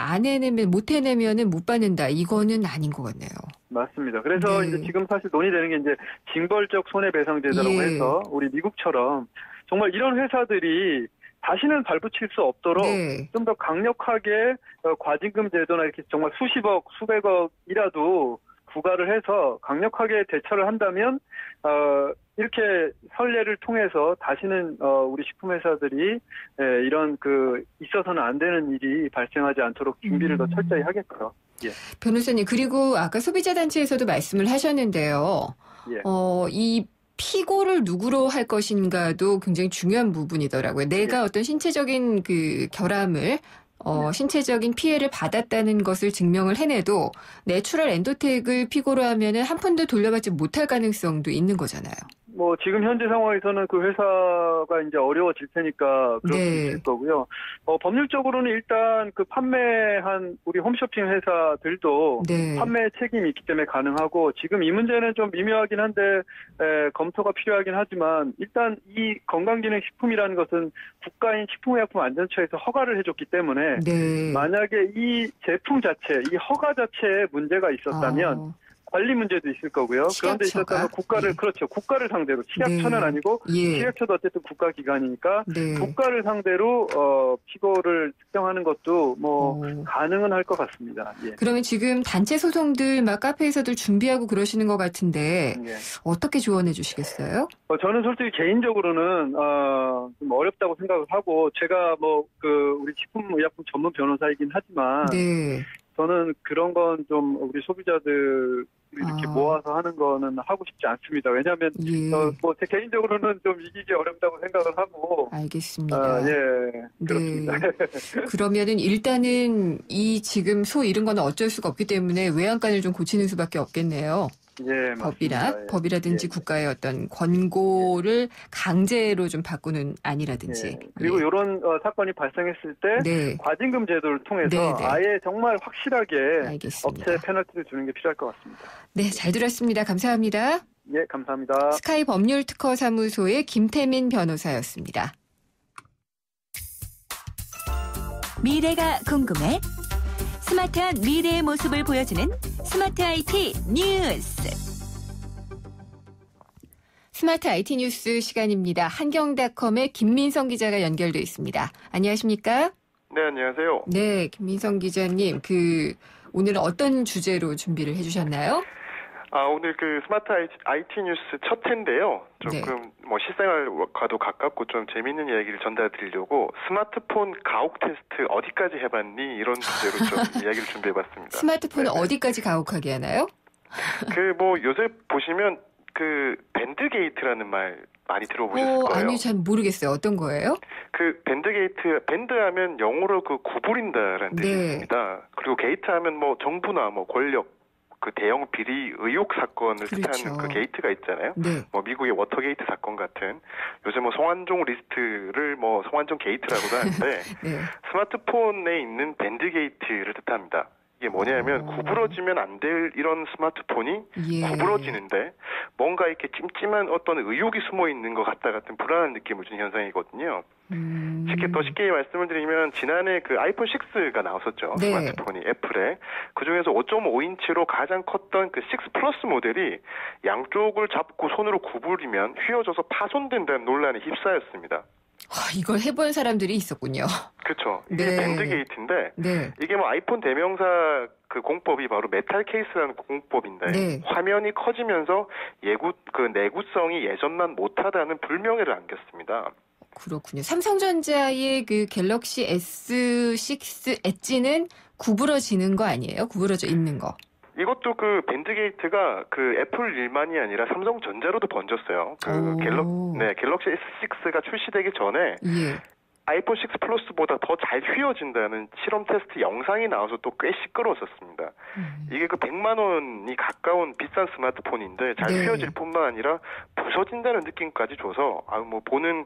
못 해내면은 못 받는다. 이거는 아닌 것 같네요. 맞습니다. 그래서 이제 지금 사실 논의되는 게 이제 징벌적 손해배상제도라고 해서 우리 미국처럼 정말 이런 회사들이 다시는 발붙일 수 없도록 좀 더 강력하게 과징금 제도나 이렇게 정말 수십억, 수백억이라도 부과를 해서 강력하게 대처를 한다면 이렇게 선례를 통해서 다시는 우리 식품회사들이 이런 있어서는 안 되는 일이 발생하지 않도록 준비를 더 철저히 하겠고요. 예. 변호사님, 그리고 아까 소비자단체에서도 말씀을 하셨는데요. 예. 이 피고를 누구로 할 것인가도 굉장히 중요한 부분이더라고요. 내가 어떤 신체적인 결함을 신체적인 피해를 받았다는 것을 증명을 해내도 내추럴 엔도텍을 피고로 하면은 한 푼도 돌려받지 못할 가능성도 있는 거잖아요. 지금 현재 상황에서는 그 회사가 이제 어려워질 테니까 그렇게 될 거고요. 법률적으로는 일단 그 판매한 우리 홈쇼핑 회사들도 판매 책임이 있기 때문에 가능하고 지금 이 문제는 좀 미묘하긴 한데 검토가 필요하긴 하지만 일단 이 건강기능식품이라는 것은 국가인 식품의약품안전처에서 허가를 해줬기 때문에 만약에 이 제품 자체, 이 허가 자체에 문제가 있었다면 관리 문제도 있을 거고요. 그런데 있었다면 국가를 상대로 식약처는 아니고 식약처도 어쨌든 국가기관이니까 국가를 상대로 피고를 특정하는 것도 가능은 할 것 같습니다. 예. 그러면 지금 단체 소송들 막 카페에서들 준비하고 그러시는 것 같은데 어떻게 조언해 주시겠어요? 저는 솔직히 개인적으로는 좀 어렵다고 생각을 하고 제가 우리 식품의약품 전문 변호사이긴 하지만 저는 그런 건 좀 우리 소비자들 이렇게 모아서 하는 거는 하고 싶지 않습니다. 왜냐하면 뭐 제 개인적으로는 좀 이기기 어렵다고 생각을 하고. 알겠습니다. 예, 그렇습니다. 네. 그러면은 일단은 이 지금 소 잃은 거는 어쩔 수가 없기 때문에 외양간을 좀 고치는 수밖에 없겠네요. 예, 맞습니다. 법이라든지 국가의 어떤 권고를 강제로 좀 바꾸는 안이라든지. 그리고 이런 사건이 발생했을 때 과징금 제도를 통해서 아예 정말 확실하게 업체 페널티를 주는 게 필요할 것 같습니다. 네, 잘 들었습니다. 감사합니다. 예, 감사합니다. 스카이 법률특허사무소의 김태민 변호사였습니다. 미래가 궁금해? 스마트한 미래의 모습을 보여주는 스마트 IT 뉴스. 스마트 IT 뉴스 시간입니다. 한경닷컴의 김민성 기자가 연결돼 있습니다. 안녕하십니까? 네, 안녕하세요. 네, 김민성 기자님, 오늘은 어떤 주제로 준비를 해주셨나요? 오늘 스마트 IT 뉴스 첫 회인데요. 조금 실생활과도 가깝고 좀 재미있는 이야기를 전달드리려고 스마트폰 가혹 테스트 어디까지 해봤니? 이런 주제로 좀 이야기를 준비해봤습니다. 스마트폰을 어디까지 가혹하게 하나요? 요새 보시면 밴드 게이트라는 말 많이 들어보셨을 거예요. 아니, 잘 모르겠어요. 어떤 거예요? 밴드 게이트, 밴드 하면 영어로 구부린다라는 뜻이 있습니다. 그리고 게이트 하면 정부나 권력, 대형 비리 의혹 사건을 뜻하는 게이트가 있잖아요. 미국의 워터게이트 사건 같은 요새 송환종 리스트를 송환종 게이트라고도 하는데 스마트폰에 있는 밴드 게이트를 뜻합니다. 이게 뭐냐면 구부러지면 안 될 이런 스마트폰이 구부러지는데 뭔가 이렇게 찜찜한 어떤 의혹이 숨어 있는 것 같은 불안한 느낌을 주는 현상이거든요. 쉽게 말씀을 드리면 지난해 아이폰 6가 나왔었죠. 스마트폰이 애플에. 그중에서 5.5인치로 가장 컸던 6 플러스 모델이 양쪽을 잡고 손으로 구부리면 휘어져서 파손된다는 논란에 휩싸였습니다. 이걸 해본 사람들이 있었군요. 그렇죠. 이게 밴드 게이트인데 이게 아이폰 대명사 공법이 바로 메탈 케이스라는 공법인데 화면이 커지면서 내구성이 예전만 못하다는 불명예를 안겼습니다. 그렇군요. 삼성전자의 갤럭시 S6 엣지는 구부러지는 거 아니에요? 구부러져 있는 거. 이것도 밴드 게이트가 애플 일만이 아니라 삼성전자로도 번졌어요. 갤럭시 S6가 출시되기 전에 아이폰 6 플러스보다 더 잘 휘어진다는 실험 테스트 영상이 나와서 또 꽤 시끄러웠었습니다. 이게 100만 원이 가까운 비싼 스마트폰인데 잘 휘어질 뿐만 아니라 부서진다는 느낌까지 줘서 보는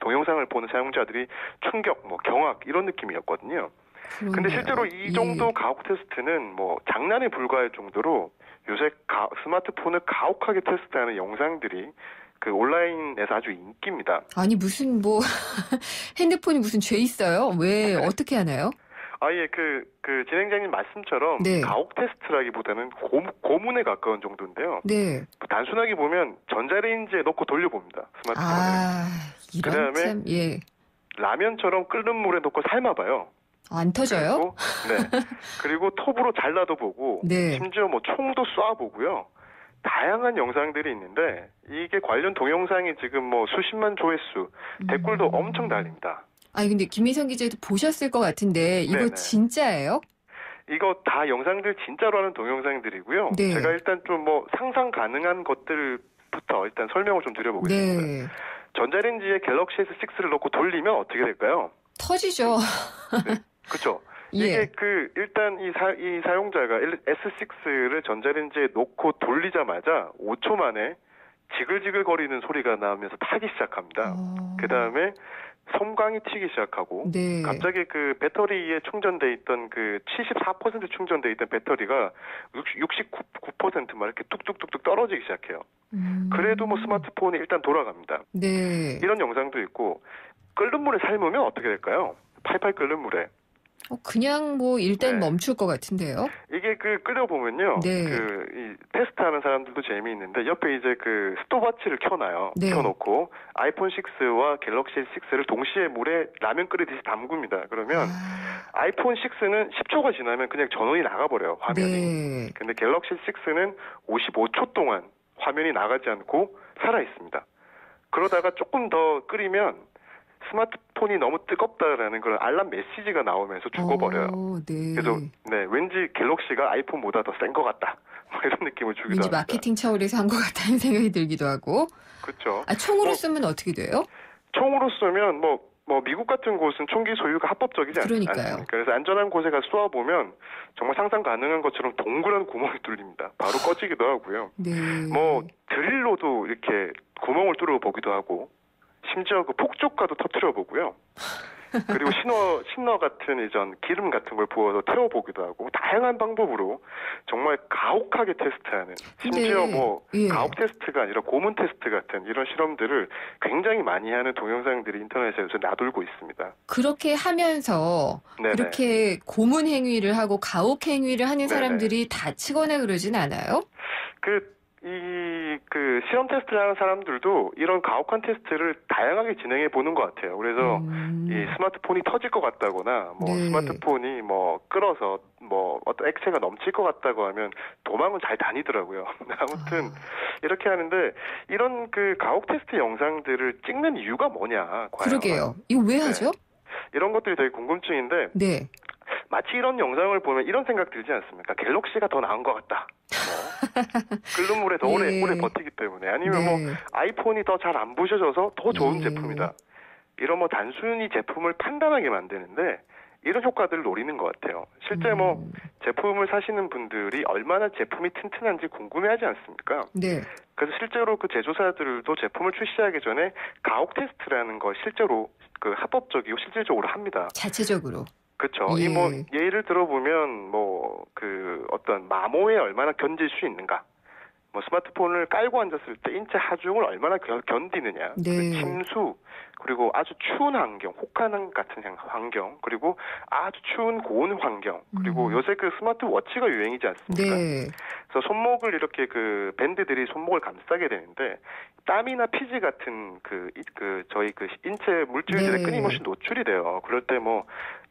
동영상을 보는 사용자들이 충격, 경악 이런 느낌이었거든요. 근데 실제로 이 정도 가혹 테스트는 장난에 불과할 정도로 요새 스마트폰을 가혹하게 테스트하는 영상들이 온라인에서 아주 인기입니다. 아니 무슨 핸드폰이 무슨 죄 있어요? 왜 어떻게 하나요? 아예 진행자님 말씀처럼 가혹 테스트라기보다는 고문에 가까운 정도인데요. 단순하게 보면 전자레인지에 넣고 돌려봅니다. 스마트폰을. 그다음에 라면처럼 끓는 물에 넣고 삶아봐요. 안 터져요? 그리고 톱으로 잘라도 보고 심지어 총도 쏴보고요. 다양한 영상들이 있는데 이게 관련 동영상이 지금 수십만 조회수, 댓글도 엄청 달립니다. 아니 근데 김민성 기자도 보셨을 것 같은데 이거 진짜예요? 이거 다 영상들 진짜로 하는 동영상들이고요. 제가 일단 좀 상상 가능한 것들부터 일단 설명을 좀 드려보겠습니다. 전자레인지에 갤럭시 S6를 넣고 돌리면 어떻게 될까요? 터지죠. 그렇죠. 이게 일단 이 사용자가 S6를 전자레인지에 놓고 돌리자마자 5초 만에 지글지글 거리는 소리가 나면서 타기 시작합니다. 그 다음에 섬광이 튀기 시작하고 갑자기 배터리에 충전돼 있던 74% 충전돼 있던 배터리가 69% 막 이렇게 뚝뚝뚝뚝 떨어지기 시작해요. 그래도 스마트폰이 일단 돌아갑니다. 이런 영상도 있고 끓는 물에 삶으면 어떻게 될까요? 팔팔 끓는 물에. 그냥 일단 멈출 것 같은데요. 이게 끓여보면요. 이 테스트하는 사람들도 재미있는데 옆에 이제 스톱워치를 켜놔요. 켜놓고 아이폰 6와 갤럭시 6를 동시에 물에 라면 끓이듯이 담굽니다. 그러면 아이폰 6는 10초가 지나면 그냥 전원이 나가버려요. 화면이. 근데 갤럭시 6는 55초 동안 화면이 나가지 않고 살아있습니다. 그러다가 조금 더 끓이면 폰이 너무 뜨겁다라는 그런 알람 메시지가 나오면서 죽어버려요. 네. 그래서 네, 왠지 갤럭시가 아이폰보다 더 센 것 같다. 뭐 이런 느낌을 주기도 왠지 합니다. 마케팅 차원에서 한 것 같다는 생각이 들기도 하고. 그렇죠. 총으로 쓰면 어떻게 돼요? 총으로 쓰면 뭐 미국 같은 곳은 총기 소유가 합법적이지 않습니까? 그래서 안전한 곳에 가서 쏘아보면 정말 상상 가능한 것처럼 동그란 구멍이 뚫립니다. 바로 꺼지기도 하고요. 네. 뭐 드릴로도 이렇게 구멍을 뚫어 보기도 하고 심지어 그 폭죽과도 터트려 보고요. 그리고 신어 같은 이전 기름 같은 걸 부어서 태워보기도 하고 다양한 방법으로 정말 가혹하게 테스트하는 심지어 가혹 테스트가 아니라 고문 테스트 같은 이런 실험들을 굉장히 많이 하는 동영상들이 인터넷에 요새 나돌고 있습니다. 그렇게 하면서 그렇게 고문 행위를 하고 가혹 행위를 하는 사람들이 다치거나 그러진 않아요? 그 시험 테스트를 하는 사람들도 이런 가혹한 테스트를 다양하게 진행해 보는 것 같아요. 그래서 이 스마트폰이 터질 것 같다거나 스마트폰이 끓어서 어떤 액체가 넘칠 것 같다고 하면 도망은 잘 다니더라고요. 아무튼 이렇게 하는데 이런 그 가혹 테스트 영상들을 찍는 이유가 뭐냐? 과연. 그러게요. 이거 왜 하죠? 이런 것들이 되게 궁금증인데 마치 이런 영상을 보면 이런 생각 들지 않습니까? 갤럭시가 더 나은 것 같다. 끓는 물에 더 오래 버티기 때문에 아니면 아이폰이 더 잘 안 부셔져서 더 좋은 제품이다. 이런 단순히 제품을 판단하게 만드는데 이런 효과들을 노리는 것 같아요. 실제 제품을 사시는 분들이 얼마나 제품이 튼튼한지 궁금해하지 않습니까? 네. 그래서 실제로 그 제조사들도 제품을 출시하기 전에 가혹 테스트라는 걸 실제로 그 합법적이고 실질적으로 합니다. 자체적으로. 그렇죠. 예를 들어보면 어떤 마모에 얼마나 견딜 수 있는가. 스마트폰을 깔고 앉았을 때 인체 하중을 얼마나 견디느냐. 침수, 그리고 아주 추운 환경, 혹한 같은 환경, 그리고 아주 추운 고온 환경, 그리고 요새 그 스마트워치가 유행이지 않습니까? 그래서 손목을 이렇게 그 밴드들이 손목을 감싸게 되는데 땀이나 피지 같은 저희 인체 물질들에 끊임없이 노출이 돼요. 그럴 때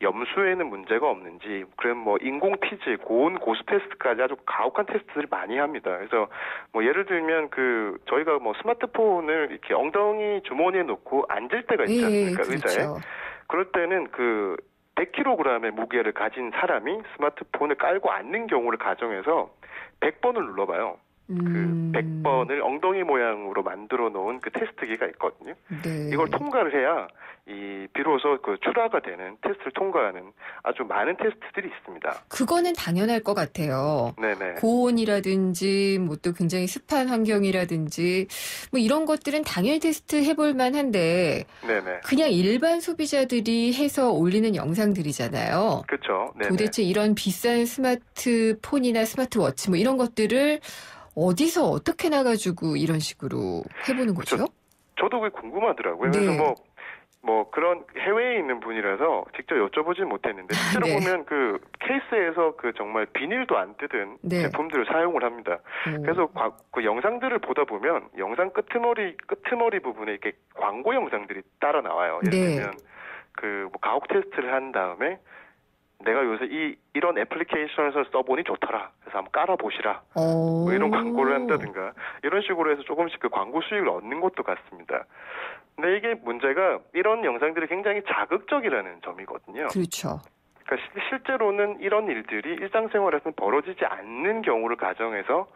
염수에는 문제가 없는지, 그럼 인공 피지, 고온 고수 테스트까지 아주 가혹한 테스트를 많이 합니다. 그래서 예를 들면 저희가 스마트폰을 이렇게 엉덩이 주머니에 놓고 앉을 때가 있지 않습니까? 의자에. 그럴 때는 100kg의 무게를 가진 사람이 스마트폰을 깔고 앉는 경우를 가정해서 100번을 눌러봐요. 100번을 엉덩이 모양으로 만들어 놓은 그 테스트기가 있거든요. 이걸 통과를 해야 비로소 출하가 되는 테스트를 통과하는 아주 많은 테스트들이 있습니다. 그거는 당연할 것 같아요. 네네. 고온이라든지 또 굉장히 습한 환경이라든지 이런 것들은 당연히 테스트 해볼 만한데 그냥 일반 소비자들이 해서 올리는 영상들이잖아요. 그렇죠. 도대체 이런 비싼 스마트폰이나 스마트워치 이런 것들을 어디서 어떻게 나가지고 이런 식으로 해보는 거죠? 저도 그게 궁금하더라고요. 그래서 그런 해외에 있는 분이라서 직접 여쭤보진 못했는데 실제로 보면 그 케이스에서 정말 비닐도 안 뜯은 제품들을 사용을 합니다. 그래서 그 영상들을 보다 보면 영상 끄트머리 부분에 이렇게 광고 영상들이 따라 나와요. 예를 들면 가혹 테스트를 한 다음에 내가 요새 이런 애플리케이션에서 써보니 좋더라. 그래서 한번 깔아보시라. 이런 광고를 한다든가 이런 식으로 해서 조금씩 그 광고 수익을 얻는 것도 같습니다. 근데 이게 문제가 이런 영상들이 굉장히 자극적이라는 점이거든요. 그렇죠. 그러니까 실제로는 이런 일들이 일상생활에서는 벌어지지 않는 경우를 가정해서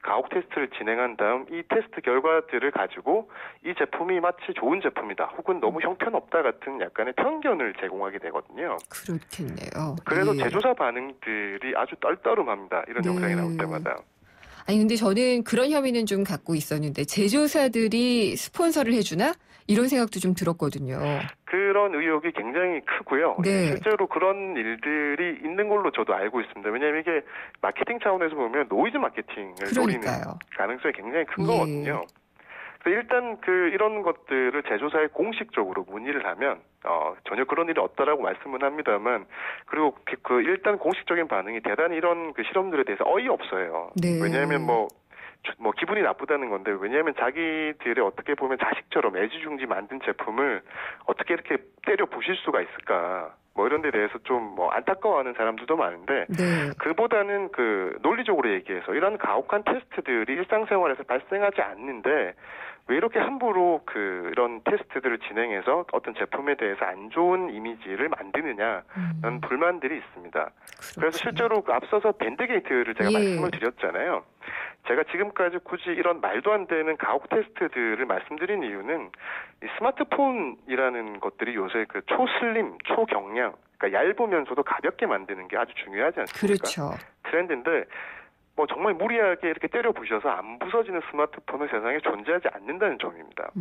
가혹 테스트를 진행한 다음 이 테스트 결과들을 가지고 이 제품이 마치 좋은 제품이다 혹은 너무 형편없다 같은 약간의 편견을 제공하게 되거든요. 그렇겠네요. 그래서 제조사 반응들이 아주 떨떠름합니다. 이런 영상이 나올 때마다. 아니 근데 저는 그런 혐의는 좀 갖고 있었는데 제조사들이 스폰서를 해주나? 이런 생각도 좀 들었거든요. 그런 의혹이 굉장히 크고요. 실제로 그런 일들이 있는 걸로 저도 알고 있습니다. 왜냐하면 이게 마케팅 차원에서 보면 노이즈 마케팅을 노리는 가능성이 굉장히 큰 거거든요. 그래서 일단 이런 것들을 제조사에 공식적으로 문의를 하면 전혀 그런 일이 없다라고 말씀은 합니다만 그리고 일단 공식적인 반응이 대단히 이런 실험들에 대해서 어이없어요. 왜냐하면 기분이 나쁘다는 건데 왜냐하면 자기들이 어떻게 보면 자식처럼 애지중지 만든 제품을 어떻게 이렇게 때려 부실 수가 있을까 이런 데 대해서 좀 안타까워하는 사람들도 많은데 그보다는 논리적으로 얘기해서 이런 가혹한 테스트들이 일상생활에서 발생하지 않는데 왜 이렇게 함부로 그런 테스트들을 진행해서 어떤 제품에 대해서 안 좋은 이미지를 만드느냐라는 불만들이 있습니다. 그렇군요. 그래서 실제로 앞서서 밴드게이트를 제가 말씀을 드렸잖아요. 제가 지금까지 굳이 이런 말도 안 되는 가혹 테스트들을 말씀드린 이유는 이 스마트폰이라는 것들이 요새 그 초슬림, 초경량, 그러니까 얇으면서도 가볍게 만드는 게 아주 중요하지 않습니까? 그렇죠. 트렌드인데 뭐 정말 무리하게 이렇게 때려 부셔서 안 부서지는 스마트폰은 세상에 존재하지 않는다는 점입니다.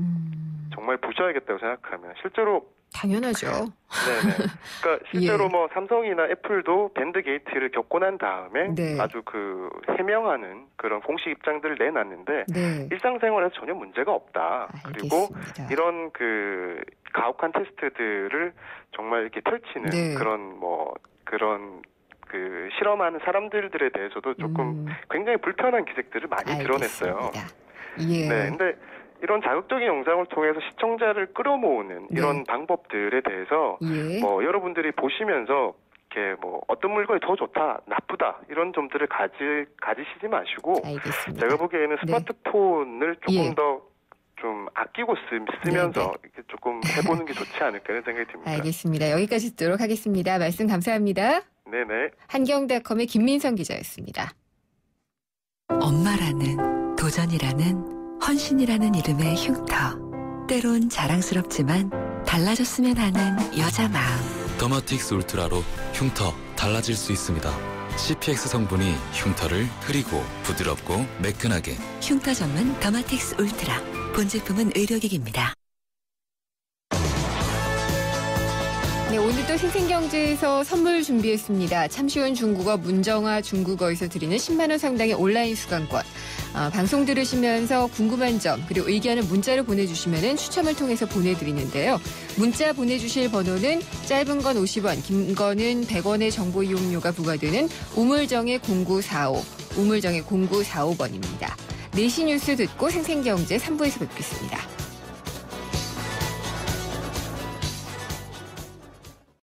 정말 부셔야겠다고 생각하면 실제로 당연하죠. 네네. 그러니까 실제로 뭐 삼성이나 애플도 밴드 게이트를 겪고 난 다음에 아주 그 해명하는 그런 공식 입장들을 내놨는데 일상생활에서 전혀 문제가 없다. 그리고 이런 그 가혹한 테스트들을 정말 이렇게 펼치는 그런 그 실험하는 사람들에 대해서도 조금 굉장히 불편한 기색들을 많이 드러냈어요. 네, 근데 이런 자극적인 영상을 통해서 시청자를 끌어모으는 이런 방법들에 대해서 뭐 여러분들이 보시면서 이렇게 뭐 어떤 물건이 더 좋다, 나쁘다 이런 점들을 가지시지 마시고 제가 보기에는 스마트폰을 조금 더 좀 아끼고 쓰면서 이렇게 조금 해보는 게 좋지 않을까 이런 생각이 듭니다. 알겠습니다. 여기까지 듣도록 하겠습니다. 말씀 감사합니다. 네네. 한경닷컴의 김민성 기자였습니다. 엄마라는, 도전이라는, 헌신이라는 이름의 흉터. 때론 자랑스럽지만 달라졌으면 하는 여자 마음. 더마틱스 울트라로 흉터 달라질 수 있습니다. CPX 성분이 흉터를 흐리고 부드럽고 매끈하게. 흉터 전문 더마틱스 울트라. 본 제품은 의료기기입니다. 네, 오늘도 생생경제에서 선물 준비했습니다. 참 쉬운 중국어 문정아 중국어에서 드리는 10만 원 상당의 온라인 수강권. 방송 들으시면서 궁금한 점 그리고 의견을 문자로 보내주시면 추첨을 통해서 보내드리는데요. 문자 보내주실 번호는 짧은 건 50원, 긴 거는 100원의 정보 이용료가 부과되는 우물정의 0945, 우물정의 0945번입니다. 4시 뉴스 듣고 생생경제 3부에서 뵙겠습니다.